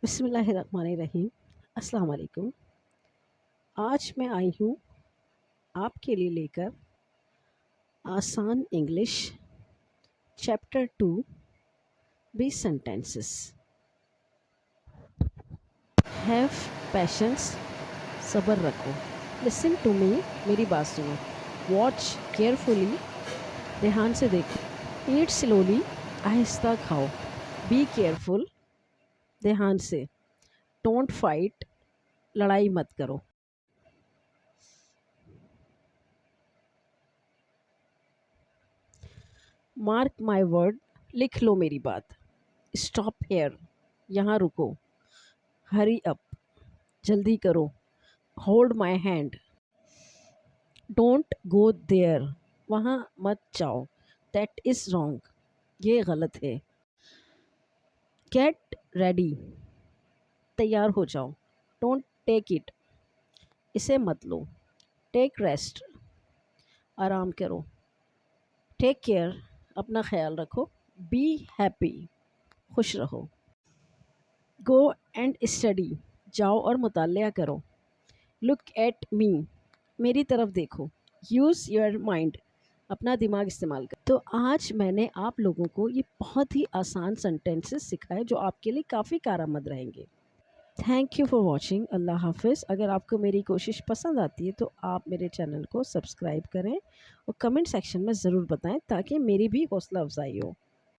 بسم اللہ الرحمن الرحیم۔ السلام علیکم۔ آج میں آئی ہوں آپ کے لیے لے کر آسان English chapter 2 20 sentences. Have patience, صبر رکھو۔ لسن ٹو می، میری بات سنو۔ واچ کیئرفلی، دھیان سے دیکھو۔ ایٹ سلولی، آہستہ کھاؤ۔ بی کیئرفل، دھیان سے۔ ڈونٹ فائٹ، لڑائی مت کرو۔ مارک مائی ورڈ، لکھ لو میری بات۔ اسٹاپ ہیئر، یہاں رکو۔ ہری اپ، جلدی کرو۔ Hold my hand, don't go there, وہاں مت جاؤ۔ دیٹ از رانگ، یہ غلط ہے۔ گیٹ ریڈی، تیار ہو جاؤ۔ ڈونٹ ٹیک اٹ، اسے مت لو۔ ٹیک ریسٹ، آرام کرو۔ ٹیک کیئر، اپنا خیال رکھو۔ بی ہیپی، خوش رہو۔ گو اینڈ اسٹڈی، جاؤ اور مطالعہ کرو۔ لک ایٹ می، میری طرف دیکھو۔ یوز یور مائنڈ، اپنا دماغ استعمال کرو۔ تو آج میں نے آپ لوگوں کو یہ بہت ہی آسان سینٹینسز سکھائے جو آپ کے لیے کافی کارآمد رہیں گے۔ Thank you for watching. اللہ حافظ۔ اگر آپ کو میری کوشش پسند آتی ہے تو آپ میرے چینل کو سبسکرائب کریں اور کمنٹ سیکشن میں ضرور بتائیں تاکہ میری بھی حوصلہ افزائی ہو۔